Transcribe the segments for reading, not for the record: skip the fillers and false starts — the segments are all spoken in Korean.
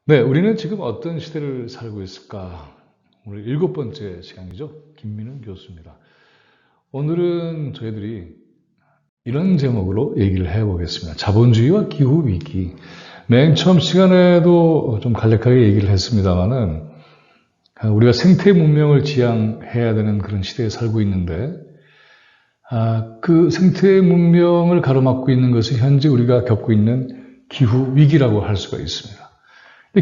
네, 우리는 지금 어떤 시대를 살고 있을까? 오늘 7번째 시간이죠. 김민훈 교수입니다. 오늘은 저희들이 이런 제목으로 얘기를 해보겠습니다. 자본주의와 기후위기. 맨 처음 시간에도 좀 간략하게 얘기를 했습니다만은 우리가 생태 문명을 지향해야 되는 그런 시대에 살고 있는데 그 생태 문명을 가로막고 있는 것이 현재 우리가 겪고 있는 기후위기라고 할 수가 있습니다.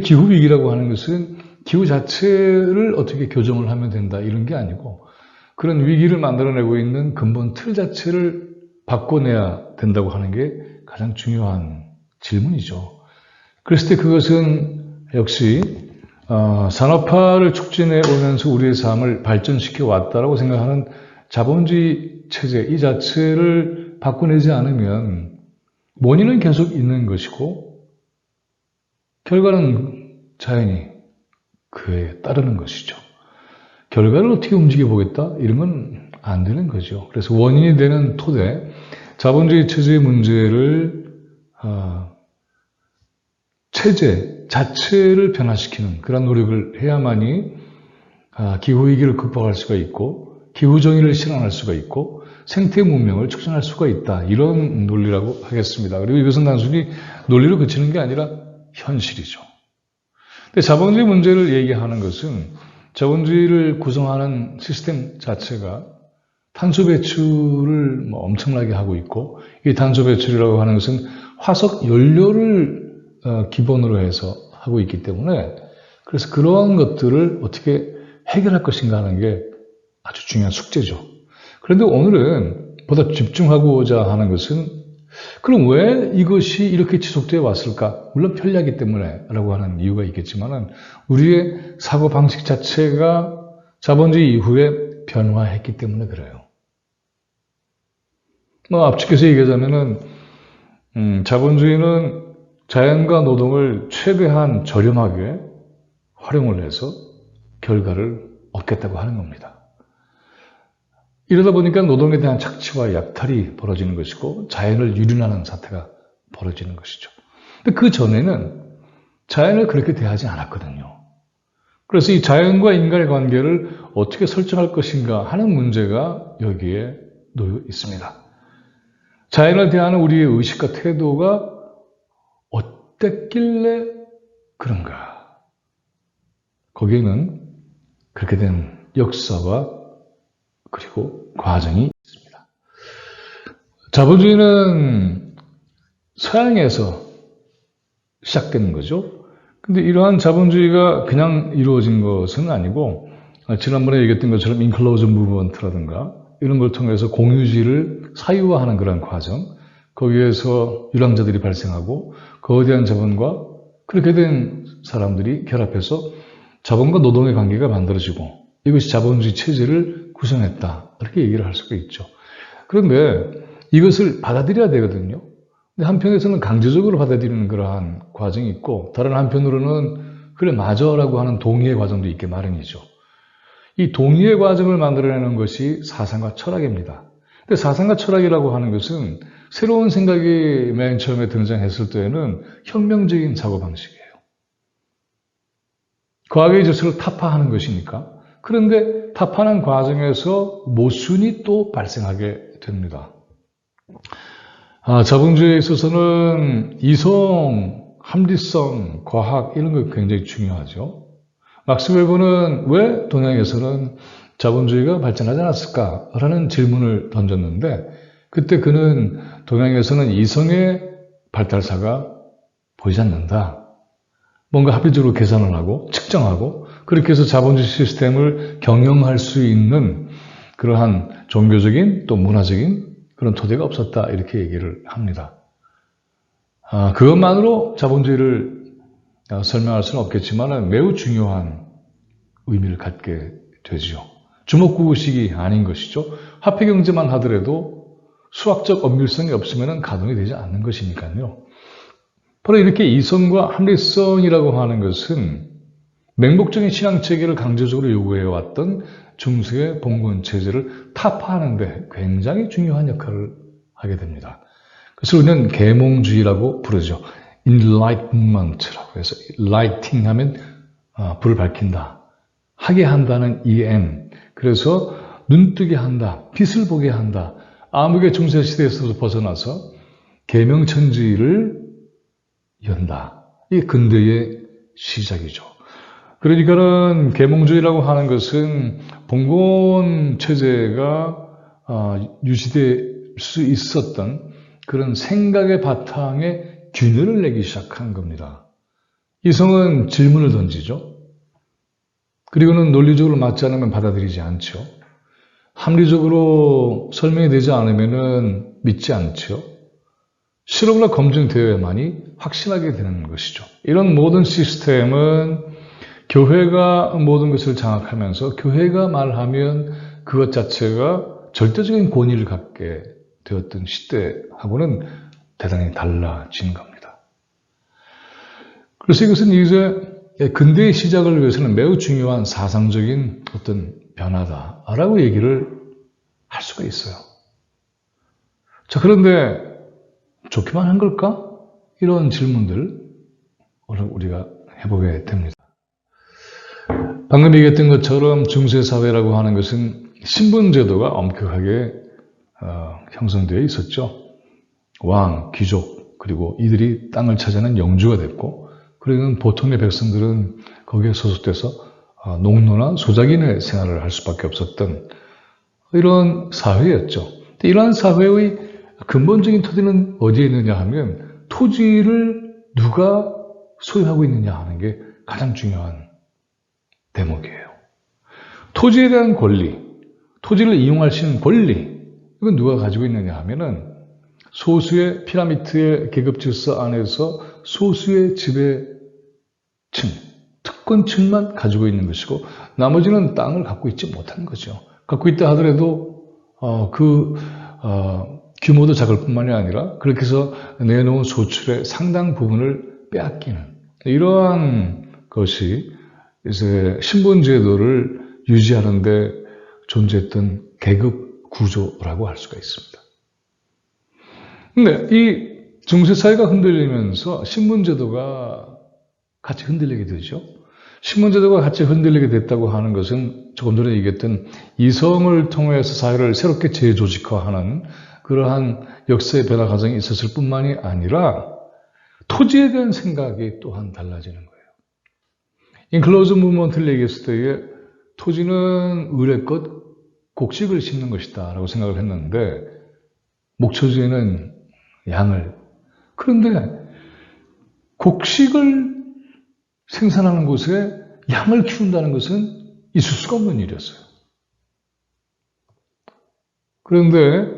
기후위기라고 하는 것은 기후 자체를 어떻게 교정을 하면 된다 이런 게 아니고 그런 위기를 만들어내고 있는 근본 틀 자체를 바꿔내야 된다고 하는 게 가장 중요한 질문이죠. 그랬을 때 그것은 역시 산업화를 촉진해 오면서 우리의 삶을 발전시켜 왔다라고 생각하는 자본주의 체제 이 자체를 바꿔내지 않으면 원인은 계속 있는 것이고 결과는 자연히 그에 따르는 것이죠. 결과를 어떻게 움직여 보겠다? 이런 건 안 되는 거죠. 그래서 원인이 되는 토대, 자본주의 체제의 문제를 체제 자체를 변화시키는 그런 노력을 해야만이 기후위기를 극복할 수가 있고 기후정의를 실현할 수가 있고 생태 문명을 촉진할 수가 있다. 이런 논리라고 하겠습니다. 그리고 이것은 단순히 논리로 그치는 게 아니라 현실이죠. 근데 자본주의 문제를 얘기하는 것은 자본주의를 구성하는 시스템 자체가 탄소 배출을 엄청나게 하고 있고 이 탄소 배출이라고 하는 것은 화석 연료를 기본으로 해서 하고 있기 때문에 그래서 그러한 것들을 어떻게 해결할 것인가 하는 게 아주 중요한 숙제죠. 그런데 오늘은 보다 집중하고자 하는 것은 그럼 왜 이것이 이렇게 지속되어 왔을까? 물론 편리하기 때문에 라고 하는 이유가 있겠지만은 우리의 사고방식 자체가 자본주의 이후에 변화했기 때문에 그래요. 압축해서 얘기하자면은 자본주의는 자연과 노동을 최대한 저렴하게 활용을 해서 결과를 얻겠다고 하는 겁니다. 이러다 보니까 노동에 대한 착취와 약탈이 벌어지는 것이고 자연을 유린하는 사태가 벌어지는 것이죠. 근데 그 전에는 자연을 그렇게 대하지 않았거든요. 그래서 이 자연과 인간의 관계를 어떻게 설정할 것인가 하는 문제가 여기에 놓여 있습니다. 자연을 대하는 우리의 의식과 태도가 어땠길래 그런가? 거기에는 그렇게 된 역사와 그리고 과정이 있습니다. 자본주의는 서양에서 시작되는 거죠. 근데 이러한 자본주의가 그냥 이루어진 것은 아니고 지난번에 얘기했던 것처럼 인클로전 무브먼트라든가 이런 걸 통해서 공유지를 사유화하는 그런 과정 거기에서 유랑자들이 발생하고 거대한 자본과 그렇게 된 사람들이 결합해서 자본과 노동의 관계가 만들어지고 이것이 자본주의 체제를 구성했다. 이렇게 얘기를 할 수가 있죠. 그런데 이것을 받아들여야 되거든요. 근데 한편에서는 강제적으로 받아들이는 그러한 과정이 있고 다른 한편으로는 그래 맞아라고 하는 동의의 과정도 있게 마련이죠. 이 동의의 과정을 만들어내는 것이 사상과 철학입니다. 근데 사상과 철학이라고 하는 것은 새로운 생각이 맨 처음에 등장했을 때에는 혁명적인 사고방식이에요. 과거의 질서를 타파하는 것이니까. 그런데 타파하는 과정에서 모순이 또 발생하게 됩니다. 자본주의에 있어서는 이성, 합리성, 과학 이런 거 굉장히 중요하죠. 막스 웨버는 왜 동양에서는 자본주의가 발전하지 않았을까라는 질문을 던졌는데 그때 그는 동양에서는 이성의 발달사가 보이지 않는다. 뭔가 합리적으로 계산을 하고 측정하고 그렇게 해서 자본주의 시스템을 경영할 수 있는 그러한 종교적인 또 문화적인 그런 토대가 없었다 이렇게 얘기를 합니다. 그것만으로 자본주의를 설명할 수는 없겠지만 매우 중요한 의미를 갖게 되죠. 주먹구구식이 아닌 것이죠. 화폐경제만 하더라도 수학적 엄밀성이 없으면 가동이 되지 않는 것이니까요. 바로 이렇게 이성과 합리성이라고 하는 것은 맹목적인 신앙체계를 강제적으로 요구해왔던 중세의 봉건 체제를 타파하는 데 굉장히 중요한 역할을 하게 됩니다. 그것을 우리는 계몽주의라고 부르죠. enlightenment라고 해서 lighting 하면 불을 밝힌다. 하게 한다는 EM. 그래서 눈뜨게 한다. 빛을 보게 한다. 암흑의 중세시대에서도 벗어나서 계명천지를 연다. 이게 근대의 시작이죠. 그러니까는 계몽주의라고 하는 것은 봉건 체제가 유지될 수 있었던 그런 생각의 바탕에 균열을 내기 시작한 겁니다. 이성은 질문을 던지죠. 그리고는 논리적으로 맞지 않으면 받아들이지 않죠. 합리적으로 설명이 되지 않으면 믿지 않죠. 실험으로 검증되어야만이 확신하게 되는 것이죠. 이런 모든 시스템은 교회가 모든 것을 장악하면서 교회가 말하면 그것 자체가 절대적인 권위를 갖게 되었던 시대하고는 대단히 달라진 겁니다. 그래서 이것은 이제 근대의 시작을 위해서는 매우 중요한 사상적인 어떤 변화다라고 얘기를 할 수가 있어요. 자, 그런데 좋기만 한 걸까? 이런 질문들 오늘 우리가 해보게 됩니다. 방금 얘기했던 것처럼 중세사회라고 하는 것은 신분제도가 엄격하게 형성되어 있었죠. 왕, 귀족, 그리고 이들이 땅을 차지하는 영주가 됐고, 그리고 보통의 백성들은 거기에 소속돼서 농노나 소작인의 생활을 할 수밖에 없었던 이런 사회였죠. 이러한 사회의 근본적인 토대는 어디에 있느냐 하면 토지를 누가 소유하고 있느냐 하는 게 가장 중요한 대목이에요. 토지에 대한 권리, 토지를 이용할 수 있는 권리, 이건 누가 가지고 있느냐 하면은 소수의 피라미드의 계급 질서 안에서 소수의 지배층, 특권층만 가지고 있는 것이고 나머지는 땅을 갖고 있지 못한 거죠. 갖고 있다 하더라도 규모도 작을 뿐만이 아니라 그렇게 해서 내놓은 소출의 상당 부분을 빼앗기는 이러한 것이 이제 신분제도를 유지하는 데 존재했던 계급 구조라고 할 수가 있습니다. 근데 이 중세사회가 흔들리면서 신분제도가 같이 흔들리게 되죠. 신분제도가 같이 흔들리게 됐다고 하는 것은 조금 전에 얘기했던 이성을 통해서 사회를 새롭게 재조직화하는 그러한 역사의 변화 과정이 있었을 뿐만이 아니라 토지에 대한 생각이 또한 달라지는 거예요. 인클로즈 무브먼트를 얘기했을 때에 토지는 의뢰껏 곡식을 심는 것이다 라고 생각을 했는데 목초지에는 양을. 그런데 곡식을 생산하는 곳에 양을 키운다는 것은 있을 수가 없는 일이었어요. 그런데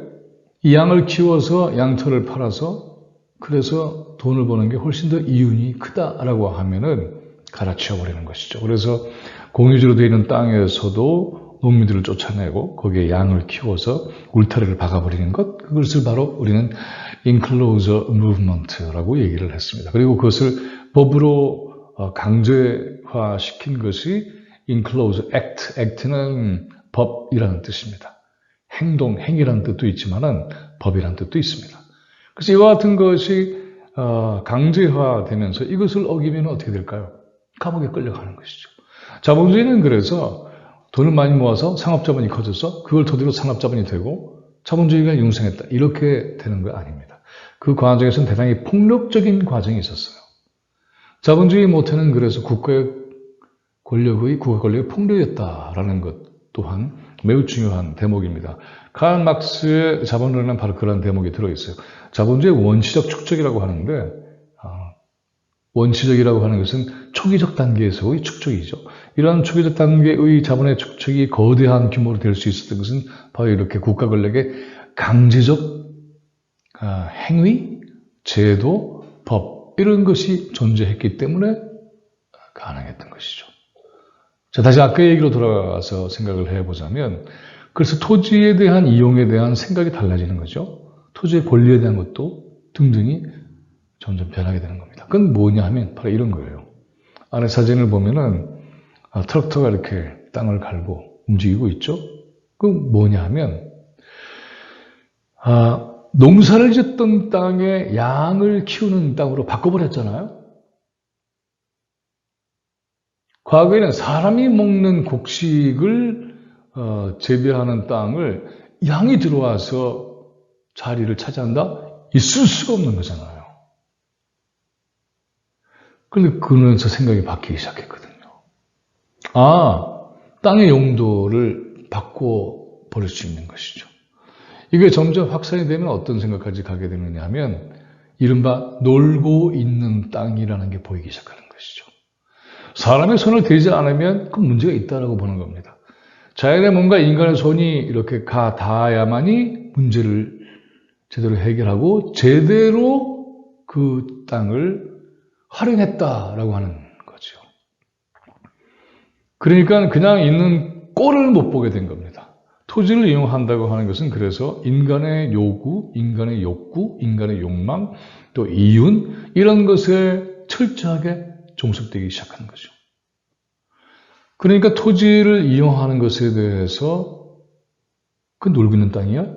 이 양을 키워서 양털을 팔아서 그래서 돈을 버는 게 훨씬 더 이윤이 크다라고 하면은 갈아치워 버리는 것이죠. 그래서 공유지로 되어 있는 땅에서도 농민들을 쫓아내고 거기에 양을 키워서 울타리를 박아버리는 것, 그것을 바로 우리는 Enclosure Movement라고 얘기를 했습니다. 그리고 그것을 법으로 강제화시킨 것이 Enclosure Act. Act는 법이라는 뜻입니다. 행동, 행위라는 뜻도 있지만은 법이라는 뜻도 있습니다. 그래서 이와 같은 것이 강제화되면서 이것을 어기면 어떻게 될까요? 감옥에 끌려가는 것이죠. 자본주의는 그래서 돈을 많이 모아서 상업자본이 커져서 그걸 토대로 상업자본이 되고 자본주의가 융성했다. 이렇게 되는 거 아닙니다. 그 과정에서는 대단히 폭력적인 과정이 있었어요. 자본주의 모태는 그래서 국가 권력의 폭력이었다라는 것 또한 매우 중요한 대목입니다. 카를 막스의 자본론에는 바로 그런 대목이 들어있어요. 자본주의의 원시적 축적이라고 하는데 원시적이라고 하는 것은 초기적 단계에서의 축적이죠. 이러한 초기적 단계의 자본의 축적이 거대한 규모로 될 수 있었던 것은 바로 이렇게 국가 권력의 강제적 행위, 제도, 법 이런 것이 존재했기 때문에 가능했던 것이죠. 자, 다시 아까 얘기로 돌아가서 생각을 해보자면 그래서 토지에 대한 이용에 대한 생각이 달라지는 거죠. 토지의 권리에 대한 것도 등등이 점점 변하게 되는 겁니다. 그건 뭐냐 하면 바로 이런 거예요. 안에 사진을 보면은 트럭터가 이렇게 땅을 갈고 움직이고 있죠. 그건 뭐냐 하면 농사를 짓던 땅에 양을 키우는 땅으로 바꿔버렸잖아요. 과거에는 사람이 먹는 곡식을 재배하는 땅을 양이 들어와서 자리를 차지한다? 있을 수가 없는 거잖아요. 그런데 그러면서 생각이 바뀌기 시작했거든요. 땅의 용도를 바꿔버릴 수 있는 것이죠. 이게 점점 확산이 되면 어떤 생각까지 가게 되느냐 하면 이른바 놀고 있는 땅이라는 게 보이기 시작하는 것이죠. 사람의 손을 대지 않으면 그 문제가 있다고 보는 겁니다. 자연에 뭔가 인간의 손이 이렇게 닿아야만이 문제를 제대로 해결하고 제대로 그 땅을 활용했다라고 하는 거죠. 그러니까 그냥 있는 꼴을 못 보게 된 겁니다. 토지를 이용한다고 하는 것은 그래서 인간의 요구, 인간의 욕구, 인간의 욕망, 또 이윤 이런 것에 철저하게 종속되기 시작하는 거죠. 그러니까 토지를 이용하는 것에 대해서 그 놀고 있는 땅이야?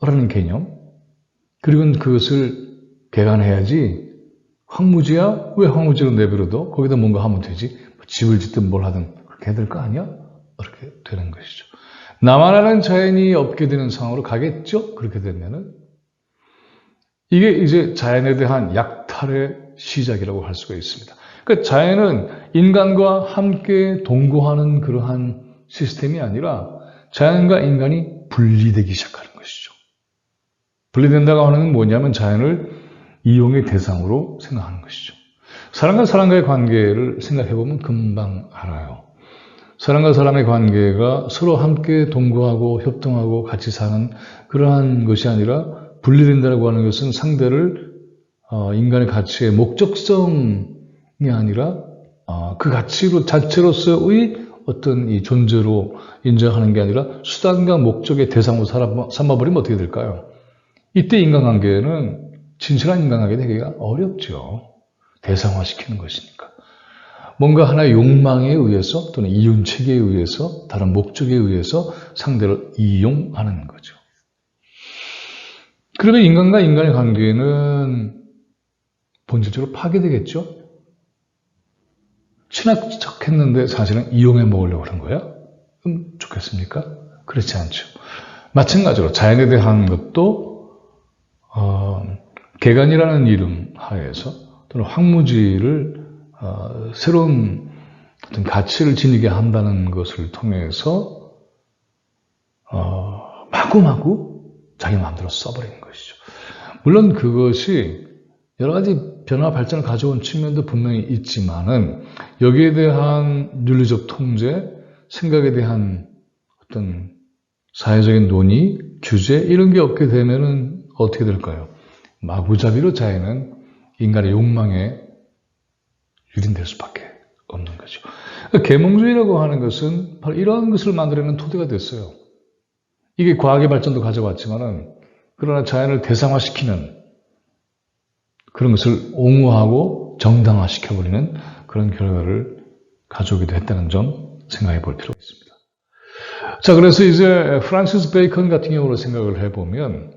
라는 개념. 그리고 그것을 개간해야지. 황무지야? 왜 황무지로 내버려둬? 거기다 뭔가 하면 되지. 집을 짓든 뭘 하든 그렇게 해야 될 거 아니야? 이렇게 되는 것이죠. 나만 아는 자연이 없게 되는 상황으로 가겠죠? 그렇게 되면은. 이게 이제 자연에 대한 약탈의 시작이라고 할 수가 있습니다. 그러니까 자연은 인간과 함께 동거하는 그러한 시스템이 아니라 자연과 인간이 분리되기 시작하는 것이죠. 분리된다고 하는 건 뭐냐면 자연을 이용의 대상으로 생각하는 것이죠. 사람과 사람과의 관계를 생각해보면 금방 알아요. 사람과 사람의 관계가 서로 함께 동거하고 협동하고 같이 사는 그러한 것이 아니라 분리된다고 하는 것은 상대를 인간의 가치의 목적성이 아니라 그 가치로 자체로서의 어떤 이 존재로 인정하는 게 아니라 수단과 목적의 대상으로 삼아버리면 어떻게 될까요? 이때 인간관계는 진실한 인간관계 되기가 어렵죠. 대상화시키는 것이니까. 뭔가 하나의 욕망에 의해서 또는 이윤체계에 의해서 다른 목적에 의해서 상대를 이용하는 거죠. 그러면 인간과 인간의 관계는 본질적으로 파괴되겠죠? 친하게 척했는데 사실은 이용해 먹으려고 하는 거야? 좋겠습니까? 그렇지 않죠. 마찬가지로 자연에 대한 것도 개간이라는 이름 하에서 또는 황무지를 새로운 어떤 가치를 지니게 한다는 것을 통해서 마구마구 자기 마음대로 써버리는 것이죠. 물론 그것이 여러 가지 변화 발전을 가져온 측면도 분명히 있지만은 여기에 대한 윤리적 통제, 생각에 대한 어떤 사회적인 논의, 규제 이런 게 없게 되면은 어떻게 될까요? 마구잡이로 자연은 인간의 욕망에 유린될 수밖에 없는 거죠. 계몽주의라고 하는 것은 바로 이러한 것을 만들어내는 토대가 됐어요. 이게 과학의 발전도 가져왔지만은 그러나 자연을 대상화시키는 그런 것을 옹호하고 정당화시켜버리는 그런 결과를 가져오기도 했다는 점 생각해 볼 필요가 있습니다. 자, 그래서 이제 프란시스 베이컨 같은 경우로 생각을 해보면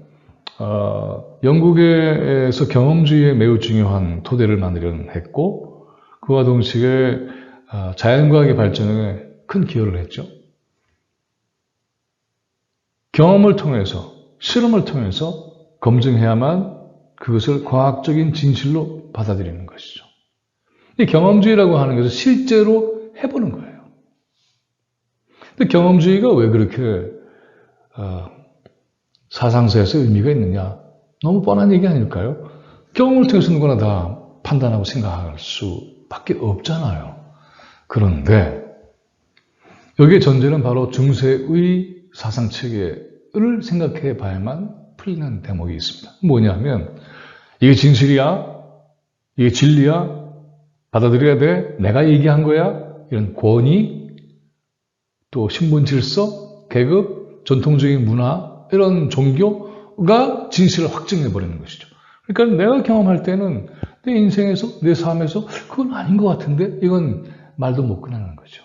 영국에서 경험주의에 매우 중요한 토대를 만들려는 했고 그와 동시에 자연과학의 발전에 큰 기여를 했죠. 경험을 통해서 실험을 통해서 검증해야만 그것을 과학적인 진실로 받아들이는 것이죠. 이 경험주의라고 하는 것은 실제로 해보는 거예요. 근데 경험주의가 왜 그렇게 사상사에서 의미가 있느냐? 너무 뻔한 얘기 아닐까요? 경험을 통해서 누구나 다 판단하고 생각할 수밖에 없잖아요. 그런데 여기에 전제는 바로 중세의 사상체계를 생각해 봐야만 풀리는 대목이 있습니다. 뭐냐면 이게 진실이야? 이게 진리야? 받아들여야 돼? 내가 얘기한 거야? 이런 권위, 또 신분 질서, 계급, 전통적인 문화, 이런 종교가 진실을 확증해버리는 것이죠. 그러니까 내가 경험할 때는 내 인생에서, 내 삶에서 그건 아닌 것 같은데 이건 말도 못 꺼내는 거죠.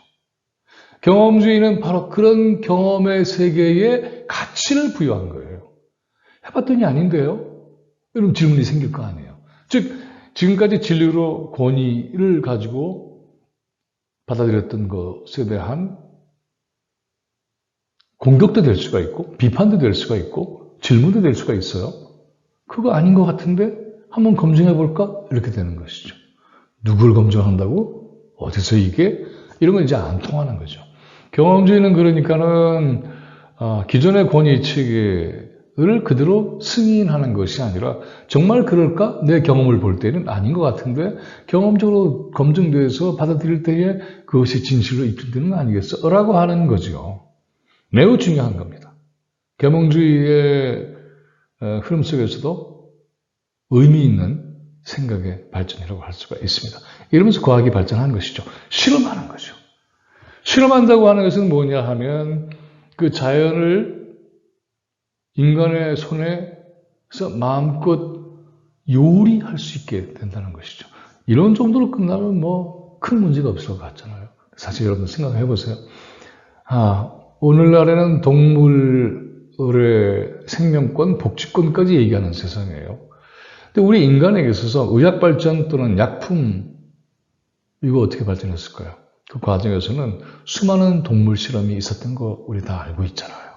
경험주의는 바로 그런 경험의 세계에 가치를 부여한 거예요. 해봤더니 아닌데요? 이런 질문이 생길 거 아니에요. 즉, 지금까지 진리로 권위를 가지고 받아들였던 것에 대한 공격도 될 수가 있고, 비판도 될 수가 있고, 질문도 될 수가 있어요. 그거 아닌 것 같은데 한번 검증해 볼까? 이렇게 되는 것이죠. 누굴 검증한다고? 어디서 이게? 이런 건 이제 안 통하는 거죠. 경험주의는 그러니까는 기존의 권위 체계를 그대로 승인하는 것이 아니라 정말 그럴까? 내 경험을 볼 때는 아닌 것 같은데 경험적으로 검증돼서 받아들일 때에 그것이 진실로 입증되는 거 아니겠어? 라고 하는 거죠. 매우 중요한 겁니다. 계몽주의의 흐름 속에서도 의미 있는 생각의 발전이라고 할 수가 있습니다. 이러면서 과학이 발전한 것이죠. 실험하는 거죠. 실험한다고 하는 것은 뭐냐 하면 그 자연을 인간의 손에서 마음껏 요리할 수 있게 된다는 것이죠. 이런 정도로 끝나면 뭐 큰 문제가 없을 것 같잖아요. 사실 여러분 생각해 보세요. 오늘날에는 동물의 생명권, 복지권까지 얘기하는 세상이에요. 근데 우리 인간에게 있어서 의학 발전 또는 약품, 이거 어떻게 발전했을까요? 그 과정에서는 수많은 동물 실험이 있었던 거 우리 다 알고 있잖아요.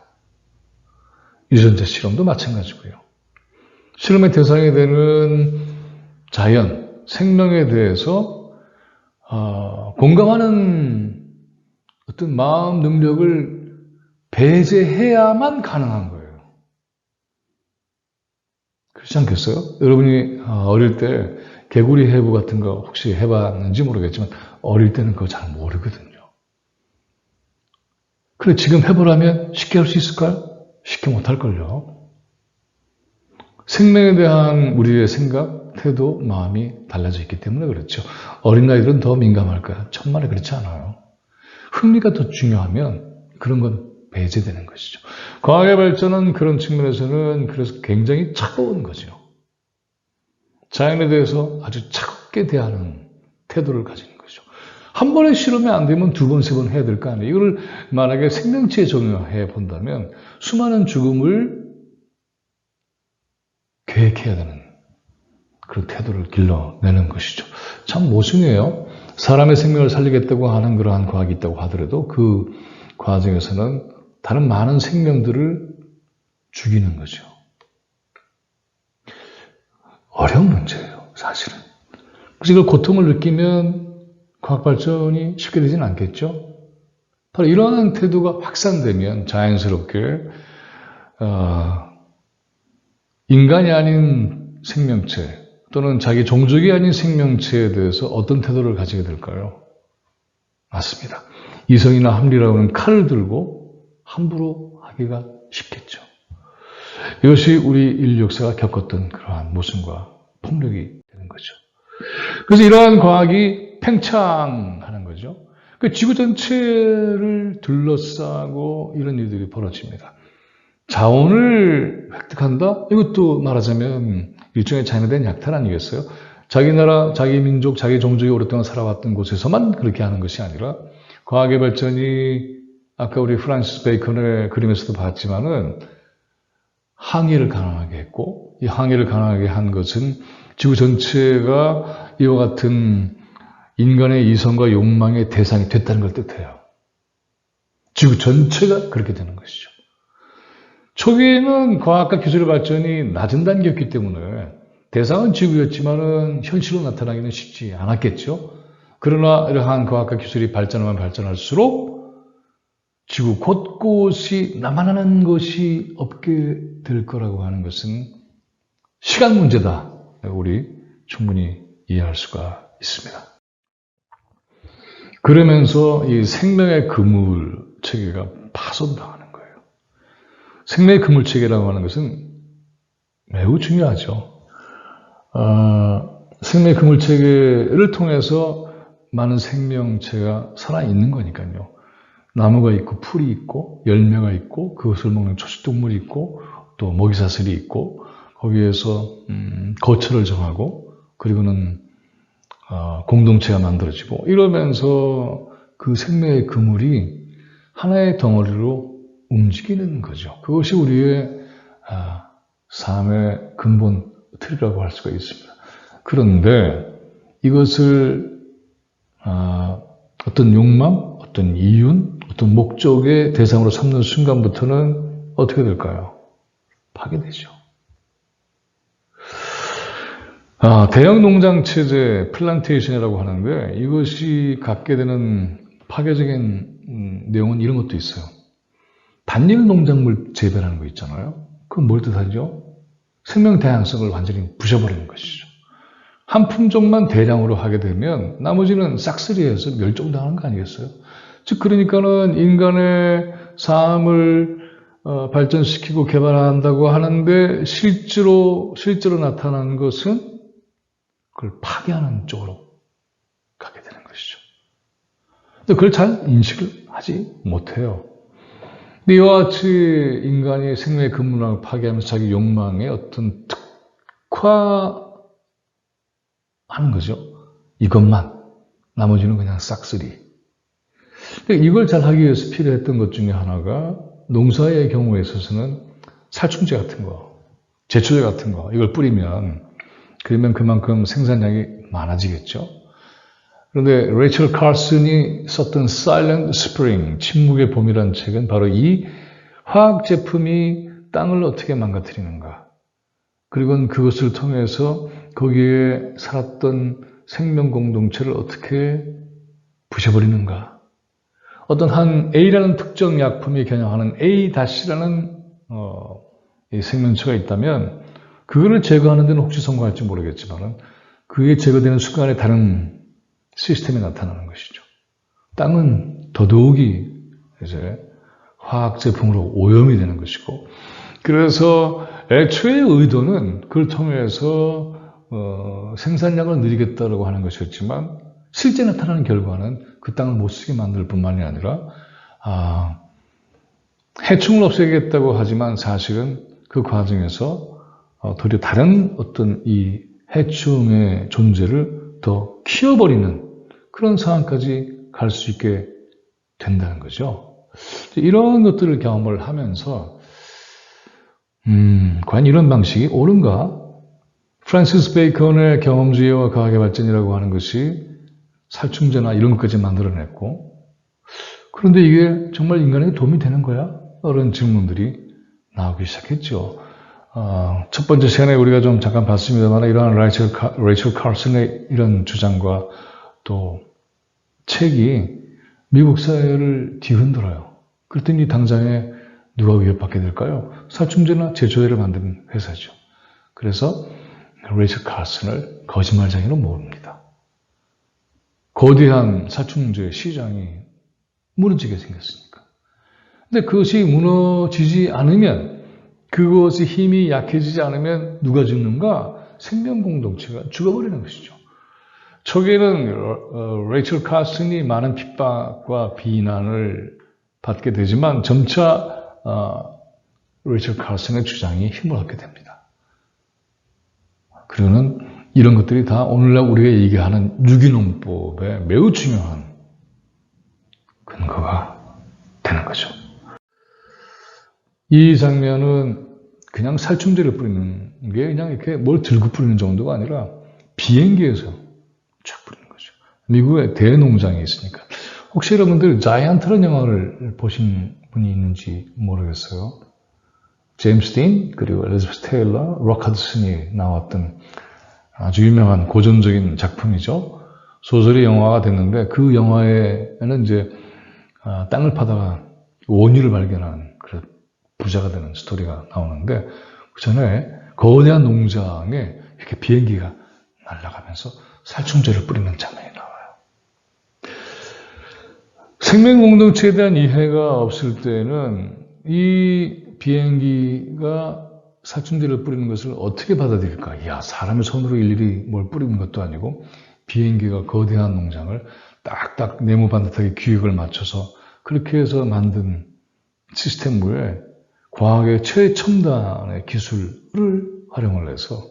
유전자 실험도 마찬가지고요. 실험의 대상이 되는 자연, 생명에 대해서 공감하는 어떤 마음 능력을 배제해야만 가능한 거예요. 그렇지 않겠어요? 여러분이 어릴 때 개구리 해부 같은 거 혹시 해봤는지 모르겠지만 어릴 때는 그거 잘 모르거든요. 그래 지금 해보라면 쉽게 할 수 있을까요? 쉽게 못할걸요. 생명에 대한 우리의 생각, 태도, 마음이 달라져 있기 때문에 그렇죠. 어린 아이들은 더 민감할까요? 천만에 그렇지 않아요. 흥미가 더 중요하면 그런 건 배제되는 것이죠. 과학의 발전은 그런 측면에서는 그래서 굉장히 차가운 거죠. 자연에 대해서 아주 차갑게 대하는 태도를 가지는 거죠. 한 번의 실험이 안 되면 두 번, 세 번 해야 될 거 아니에요. 이걸 만약에 생명체에 적용해 본다면 수많은 죽음을 계획해야 되는 그런 태도를 길러내는 것이죠. 참 모순이에요. 사람의 생명을 살리겠다고 하는 그러한 과학이 있다고 하더라도 그 과정에서는 다른 많은 생명들을 죽이는 거죠. 어려운 문제예요, 사실은. 그래서 이걸 고통을 느끼면 과학 발전이 쉽게 되지는 않겠죠. 바로 이러한 태도가 확산되면 자연스럽게 인간이 아닌 생명체 또는 자기 종족이 아닌 생명체에 대해서 어떤 태도를 가지게 될까요? 맞습니다. 이성이나 합리라고 하는 칼을 들고 함부로 하기가 쉽겠죠. 이것이 우리 인류 역사가 겪었던 그러한 모순과 폭력이 되는 거죠. 그래서 이러한 과학이 팽창하는 거죠. 그 지구 전체를 둘러싸고 이런 일들이 벌어집니다. 자원을 획득한다? 이것도 말하자면 일종의 자연에 약탈 아니겠어요? 자기 나라, 자기 민족, 자기 종족이 오랫동안 살아왔던 곳에서만 그렇게 하는 것이 아니라 과학의 발전이 아까 우리 프란시스 베이컨의 그림에서도 봤지만은 항해를 가능하게 했고 이 항해를 가능하게 한 것은 지구 전체가 이와 같은 인간의 이성과 욕망의 대상이 됐다는 걸 뜻해요. 지구 전체가 그렇게 되는 것이죠. 초기에는 과학과 기술의 발전이 낮은 단계였기 때문에 대상은 지구였지만은 현실로 나타나기는 쉽지 않았겠죠. 그러나 이러한 과학과 기술이 발전하면 발전할수록 지구 곳곳이 나만 하는 것이 없게 될 거라고 하는 것은 시간 문제다. 우리 충분히 이해할 수가 있습니다. 그러면서 이 생명의 그물 체계가 파손당하는 거예요. 생명의 그물 체계라고 하는 것은 매우 중요하죠. 생명의 그물 체계를 통해서 많은 생명체가 살아있는 거니까요. 나무가 있고 풀이 있고 열매가 있고 그것을 먹는 초식동물이 있고 또 먹이사슬이 있고 거기에서 거처를 정하고 그리고는 공동체가 만들어지고 이러면서 그 생명의 그물이 하나의 덩어리로 움직이는 거죠. 그것이 우리의 삶의 근본 틀이라고 할 수가 있습니다. 그런데 이것을 어떤 욕망, 어떤 이윤, 어떤 목적의 대상으로 삼는 순간부터는 어떻게 될까요? 파괴되죠. 대형 농장 체제, 플란테이션이라고 하는데 이것이 갖게 되는 파괴적인 내용은 이런 것도 있어요. 단일 농작물 재배라는 거 있잖아요. 그건 뭘 뜻하죠? 생명 다양성을 완전히 부셔버리는 것이죠. 한 품종만 대량으로 하게 되면 나머지는 싹쓸이해서 멸종당하는 거 아니겠어요? 즉 그러니까는 인간의 삶을 발전시키고 개발한다고 하는데 실제로 나타나는 것은 그걸 파괴하는 쪽으로 가게 되는 것이죠. 근데 그걸 잘 인식을 하지 못해요. 근데 이와 같이 인간이 생명의 근본을 파괴하면서 자기 욕망에 어떤 특화하는 거죠. 이것만. 나머지는 그냥 싹쓸이. 이걸 잘 하기 위해서 필요했던 것 중에 하나가 농사의 경우에 있어서는 살충제 같은 거, 제초제 같은 거, 이걸 뿌리면 그러면 그만큼 생산량이 많아지겠죠. 그런데 레이첼 칼슨이 썼던 Silent Spring, 침묵의 봄이라는 책은 바로 이 화학 제품이 땅을 어떻게 망가뜨리는가, 그리고 그것을 통해서 거기에 살았던 생명 공동체를 어떻게 부셔버리는가, 어떤 한 A라는 특정 약품이 겨냥하는 A-라는 생명체가 있다면 그거를 제거하는 데는 혹시 성공할지 모르겠지만 그게 제거되는 순간에 다른 시스템이 나타나는 것이죠. 땅은 더더욱이 이제 화학 제품으로 오염이 되는 것이고, 그래서 애초의 의도는 그걸 통해서 생산량을 늘리겠다고 하는 것이었지만 실제 나타나는 결과는 그 땅을 못 쓰게 만들 뿐만이 아니라 해충을 없애겠다고 하지만 사실은 그 과정에서 도리어 다른 어떤 이 해충의 존재를 더 키워버리는 그런 상황까지 갈 수 있게 된다는 거죠. 이런 것들을 경험을 하면서 과연 이런 방식이 옳은가? 프란시스 베이컨의 경험주의와 과학의 발전이라고 하는 것이 살충제나 이런 것까지 만들어냈고, 그런데 이게 정말 인간에게 도움이 되는 거야? 이런 질문들이 나오기 시작했죠. 첫 번째 시간에 우리가 좀 잠깐 봤습니다만 이러한 레이첼 칼슨의 이런 주장과 또 책이 미국 사회를 뒤흔들어요. 그랬더니 당장에 누가 위협받게 될까요? 살충제나 제초제를 만드는 회사죠. 그래서 레이첼 칼슨을 거짓말쟁이로 모릅니다. 거대한 살충제 시장이 무너지게 생겼으니까. 근데 그것이 무너지지 않으면, 그것의 힘이 약해지지 않으면 누가 죽는가? 생명 공동체가 죽어버리는 것이죠. 초기에는 레이첼 칼슨이 많은 핍박과 비난을 받게 되지만 점차 레이첼 칼슨의 주장이 힘을 얻게 됩니다. 그러는 이런 것들이 다 오늘날 우리가 얘기하는 유기농법에 매우 중요한 근거가 되는 거죠. 이 장면은 그냥 살충제를 뿌리는 게 그냥 이렇게 뭘 들고 뿌리는 정도가 아니라 비행기에서 쫙 뿌리는 거죠. 미국에 대농장이 있으니까. 혹시 여러분들 자이언트라는 영화를 보신 분이 있는지 모르겠어요. 제임스 딘 그리고 엘리자베스 테일러, 록 하드슨이 나왔던 아주 유명한 고전적인 작품이죠. 소설이 영화가 됐는데 그 영화에는 이제 땅을 파다가 원유를 발견한 그런 부자가 되는 스토리가 나오는데, 그 전에 거대한 농장에 이렇게 비행기가 날아가면서 살충제를 뿌리는 장면이 나와요. 생명 공동체에 대한 이해가 없을 때는 이 비행기가 살충제를 뿌리는 것을 어떻게 받아들일까? 이야, 사람의 손으로 일일이 뭘 뿌리는 것도 아니고 비행기가 거대한 농장을 딱딱 네모반듯하게 규격을 맞춰서 그렇게 해서 만든 시스템 외에 과학의 최첨단의 기술을 활용을 해서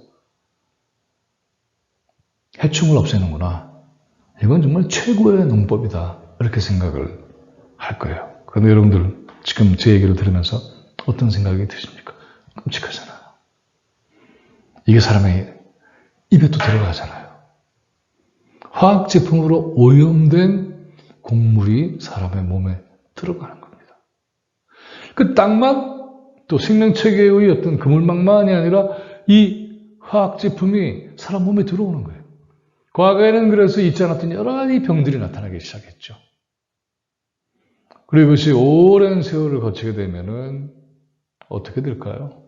해충을 없애는구나. 이건 정말 최고의 농법이다. 이렇게 생각을 할 거예요. 그런데 여러분들 지금 제 얘기를 들으면서 어떤 생각이 드십니까? 끔찍하잖아요. 이게 사람의 입에 또 들어가잖아요. 화학제품으로 오염된 곡물이 사람의 몸에 들어가는 겁니다. 그 땅만 또 생명체계의 어떤 그물망만이 아니라 이 화학제품이 사람 몸에 들어오는 거예요. 과거에는 그래서 잊지 않았던 여러 가지 병들이 나타나기 시작했죠. 그리고 이것이 오랜 세월을 거치게 되면은 어떻게 될까요?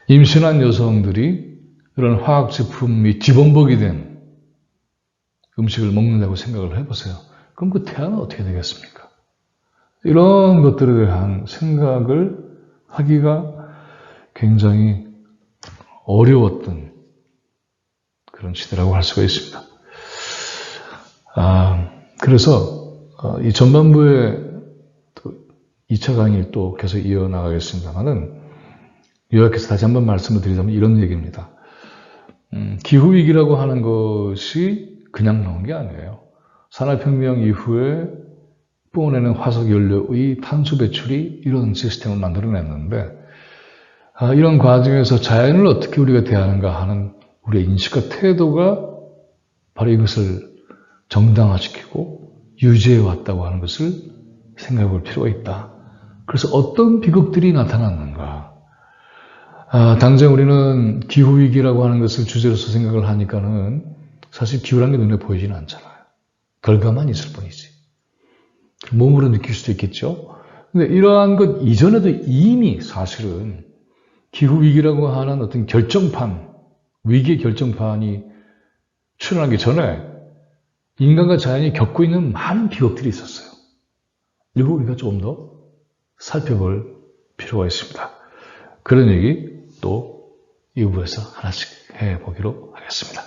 임신한 여성들이 이런 화학제품이 지범벅이 된 음식을 먹는다고 생각을 해보세요. 그럼 그 태아는 어떻게 되겠습니까? 이런 것들에 대한 생각을 하기가 굉장히 어려웠던 그런 시대라고 할 수가 있습니다. 그래서 이 전반부의 2차 강의를 또 계속 이어나가겠습니다만은 요약해서 다시 한번 말씀을 드리자면 이런 얘기입니다. 기후위기라고 하는 것이 그냥 나온 게 아니에요. 산업혁명 이후에 뿜어내는 화석연료의 탄소 배출이 이런 시스템을 만들어냈는데 이런 과정에서 자연을 어떻게 우리가 대하는가 하는 우리의 인식과 태도가 바로 이것을 정당화시키고 유지해 왔다고 하는 것을 생각해 볼 필요가 있다. 그래서 어떤 비극들이 나타났는가. 당장 우리는 기후위기라고 하는 것을 주제로서 생각을 하니까는 사실 기후라는 게 눈에 보이지는 않잖아요. 결과만 있을 뿐이지. 몸으로 느낄 수도 있겠죠. 근데 이러한 것 이전에도 이미 사실은 기후위기라고 하는 어떤 결정판, 위기의 결정판이 출현하기 전에 인간과 자연이 겪고 있는 많은 비극들이 있었어요. 이거 우리가 조금 더 살펴볼 필요가 있습니다. 그런 얘기 또 이부에서 하나씩 해보기로 하겠습니다.